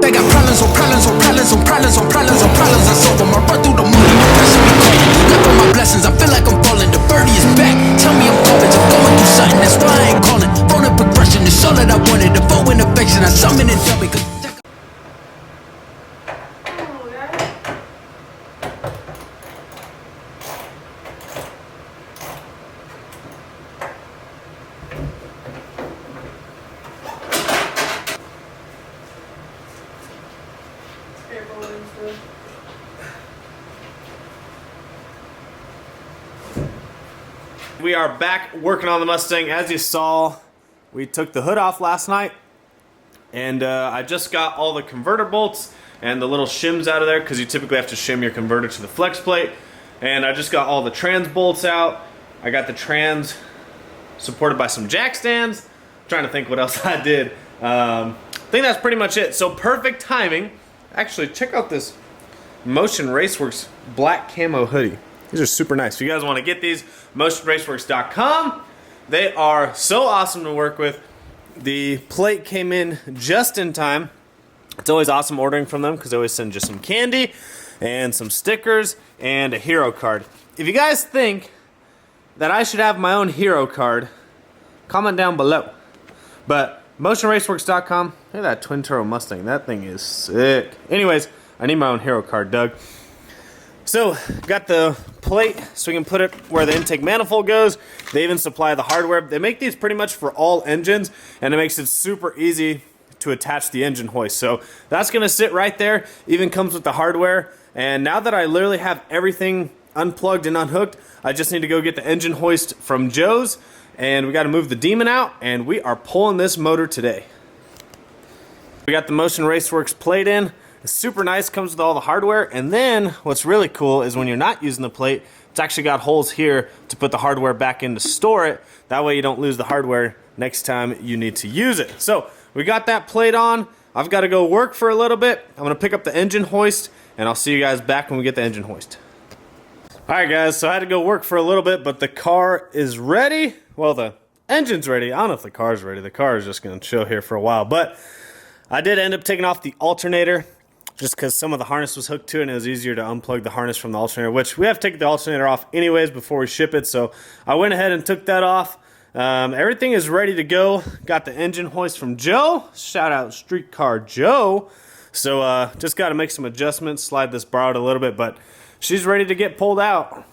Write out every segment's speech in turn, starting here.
They got problems on problems on problems on problems on problems on problems. I solve them. I run through the money. Pressure me calling. Look for my blessings. I feel like I'm falling. The birdie is back. Tell me I'm garbage. I'm going through something. That's why I ain't calling. Phone and progression is all that I wanted. The phone and affection. I summon and dumb it. We are back working on the Mustang. As you saw, we took the hood off last night, and I just got all the converter bolts and the little shims out of there, because you typically have to shim your converter to the flex plate. And I just got all the trans bolts out. I got the trans supported by some jack stands. I'm trying to think what else I did. I think that's pretty much it. So perfect timing. Actually, check out this MOTIONRACEWORKS black camo hoodie. These are super nice. If you guys want to get these, MOTIONRACEWORKS.com. They are so awesome to work with. The plate came in just in time. It's always awesome ordering from them because they always send you some candy and some stickers and a hero card. If you guys think that I should have my own hero card, comment down below. But MOTIONRACEWORKS.com, look at that twin turbo Mustang. That thing is sick. Anyways, I need my own hero card, Doug. So, got the plate so we can put it where the intake manifold goes. They even supply the hardware. They make these pretty much for all engines, and it makes it super easy to attach the engine hoist. So, that's going to sit right there. Even comes with the hardware. And now that I literally have everything unplugged and unhooked, I just need to go get the engine hoist from Joe's. And we got to move the Demon out, and we are pulling this motor today. We got the MOTIONRACEWORKS plate in. It's super nice, comes with all the hardware, and then what's really cool is when you're not using the plate, it's actually got holes here to put the hardware back in to store it. That way you don't lose the hardware next time you need to use it. So we got that plate on. I've got to go work for a little bit. I'm going to pick up the engine hoist, and I'll see you guys back when we get the engine hoist. Alright guys, so I had to go work for a little bit, but the car is ready. Well, the engine's ready. I don't know if the car's ready. The car is just going to chill here for a while, but I did end up taking off the alternator, just because some of the harness was hooked to it and it was easier to unplug the harness from the alternator, which we have to take the alternator off anyways before we ship it. So I went ahead and took that off. Everything is ready to go. Got the engine hoist from Joe. Shout out Streetcar Joe. So just got to make some adjustments, slide this bar out a little bit, but she's ready to get pulled out.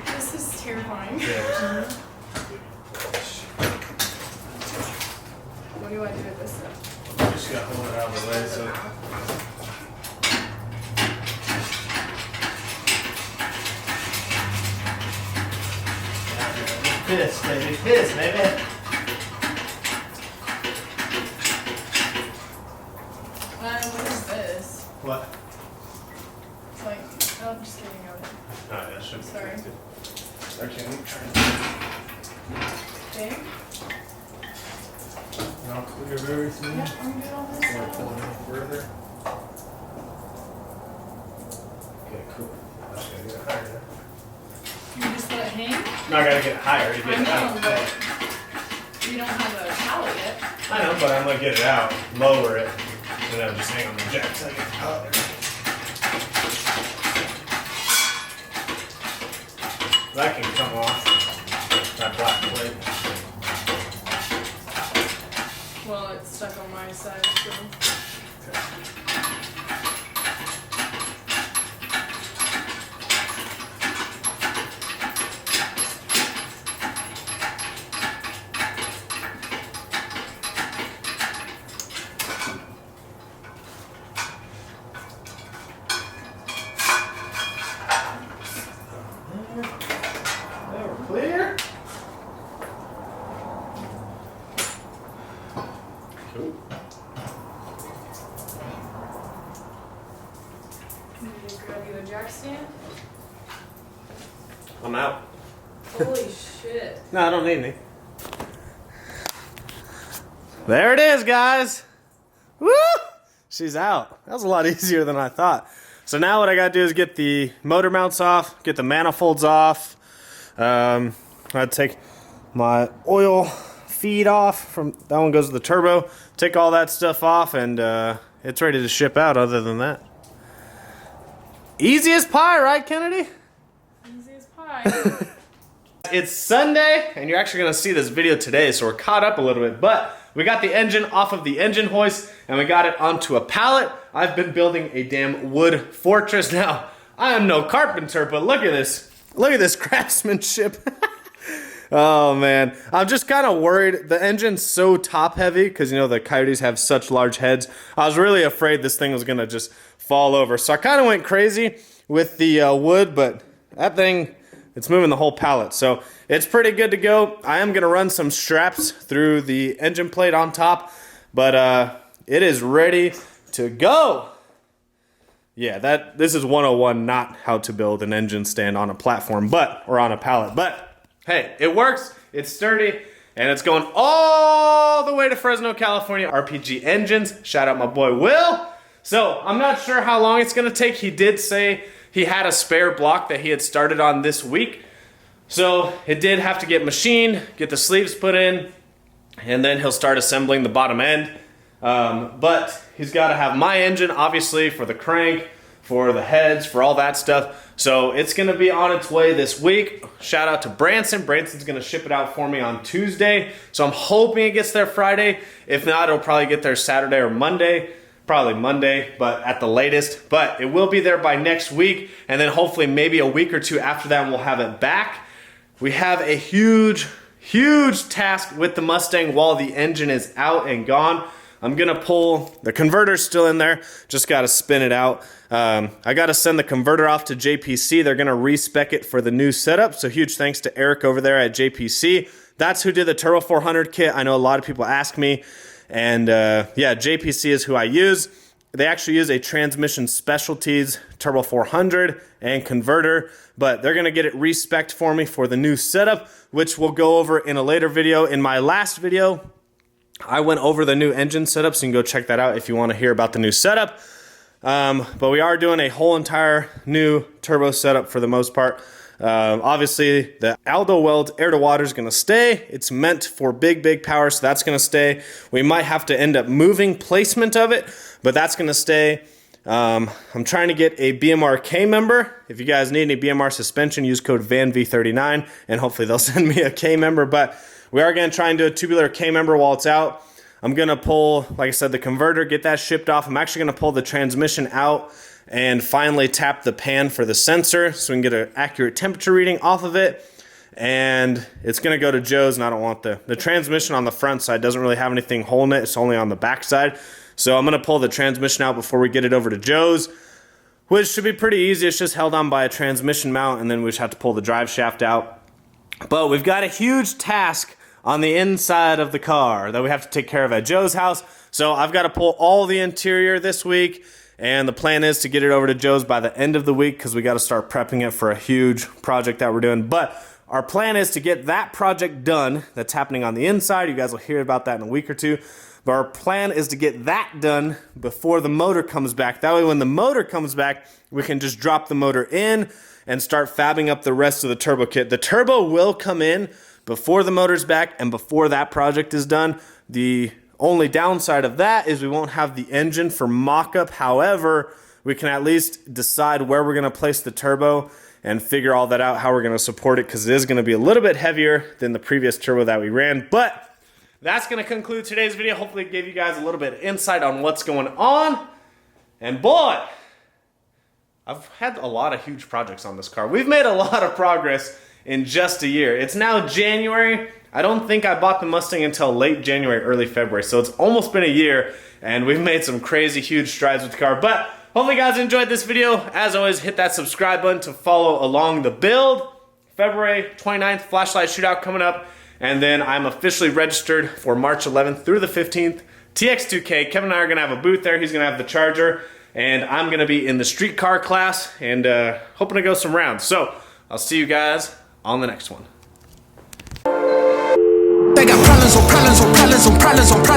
This is terrifying. What do I do with this stuff? Just got to hold it out of the way. So. Piss, baby. Piss, baby. What is this? What? It's like, oh, I'm just kidding. Oh, yeah, should be. Sorry. Okay, let me try. Okay. Now clear everything. Yeah, I'm good on this. Want to pull it any further? Okay, cool. I just gotta get it higher. You just let it hang? No, I gotta get it higher to get I it out. know, but you don't have a pallet yet. I know, but I'm gonna get it out, lower it, and then just hang on the jack so I get the pallet there. That can come off, that black plate. Well, it's stuck on my side, so. Okay. Clear. Cool. Need to grab you a jack stand? I'm out. Holy shit. No, I don't need any. There it is, guys. Woo! She's out. That was a lot easier than I thought. So now what I gotta do is get the motor mounts off, get the manifolds off. I'd take my oil feed off from that one goes to the turbo. Take all that stuff off, and it's ready to ship out. Other than that, easy as pie, right, Kennedy? Easy as pie. It's Sunday, and you're actually gonna see this video today, so we're caught up a little bit. But we got the engine off of the engine hoist, and we got it onto a pallet. I've been building a damn wood fortress. Now, I am no carpenter, but look at this. Look at this craftsmanship. Oh man, I'm just kind of worried. The engine's so top heavy because you know the Coyotes have such large heads. I was really afraid this thing was gonna just fall over. So I kind of went crazy with the wood, but that thing, it's moving the whole pallet. So it's pretty good to go. I am gonna run some straps through the engine plate on top, but it is ready to go. Yeah, this is 101, not how to build an engine stand on a platform, or on a pallet. But hey, it works, it's sturdy, and it's going all the way to Fresno, California. RPG Engines, shout out my boy Will. So I'm not sure how long it's gonna take. He did say he had a spare block that he had started on this week. So it did have to get machined, get the sleeves put in, and then he'll start assembling the bottom end. But he's gotta have my engine, obviously, for the crank, for the heads, for all that stuff. So it's gonna be on its way this week. Shout out to Branson. Branson's gonna ship it out for me on Tuesday. So I'm hoping it gets there Friday. If not, it'll probably get there Saturday or Monday. Probably Monday, but at the latest. But it will be there by next week. And then hopefully maybe a week or two after that, we'll have it back. We have a huge task with the Mustang while the engine is out and gone. I'm gonna pull, the converter's still in there, just gotta spin it out. I gotta send the converter off to JPC. They're gonna respec it for the new setup, so huge thanks to Eric over there at JPC. That's who did the Turbo 400 kit. I know a lot of people ask me, and yeah, JPC is who I use. They actually use a Transmission Specialties Turbo 400 and converter, but they're gonna get it respec'd for me for the new setup, which we'll go over in a later video. In my last video, I went over the new engine setup, so you can go check that out if you want to hear about the new setup. But we are doing a whole entire new turbo setup for the most part. Obviously, the Aldo Weld air-to-water is going to stay. It's meant for big power, so that's going to stay. We might have to end up moving placement of it, but that's going to stay. I'm trying to get a BMR K member. If you guys need any BMR suspension, use code VANV39, and hopefully they'll send me a K member. But we are going to try and do a tubular K member while it's out. I'm going to pull, like I said, the converter, get that shipped off. I'm actually going to pull the transmission out and finally tap the pan for the sensor so we can get an accurate temperature reading off of it. And it's going to go to Joe's, and I don't want the transmission on the front side doesn't really have anything holding it. It's only on the back side. So I'm going to pull the transmission out before we get it over to Joe's, which should be pretty easy. It's just held on by a transmission mount, and then we just have to pull the drive shaft out. But we've got a huge task on the inside of the car that we have to take care of at Joe's house. So I've got to pull all the interior this week, and the plan is to get it over to Joe's by the end of the week because we got to start prepping it for a huge project that we're doing. But our plan is to get that project done that's happening on the inside. You guys will hear about that in a week or two. But our plan is to get that done before the motor comes back. That way when the motor comes back, we can just drop the motor in and start fabbing up the rest of the turbo kit. The turbo will come in before the motor's back and before that project is done. The only downside of that is we won't have the engine for mock-up. However, we can at least decide where we're going to place the turbo and figure all that out, how we're going to support it, because it is going to be a little bit heavier than the previous turbo that we ran. But that's going to conclude today's video. Hopefully it gave you guys a little bit of insight on what's going on. And boy, I've had a lot of huge projects on this car. We've made a lot of progress in just a year. It's now January. I don't think I bought the Mustang until late January, early February. So it's almost been a year, and we've made some crazy, huge strides with the car. But hopefully you guys enjoyed this video. As always, hit that subscribe button to follow along the build. February 29th, flashlight shootout coming up. And then I'm officially registered for March 11th through the 15th. TX2K, Kevin and I are gonna have a booth there. He's gonna have the charger. and I'm gonna be in the street car class and hoping to go some rounds. So I'll see you guys on the next one. They got problems on problems on problems on problems on problems.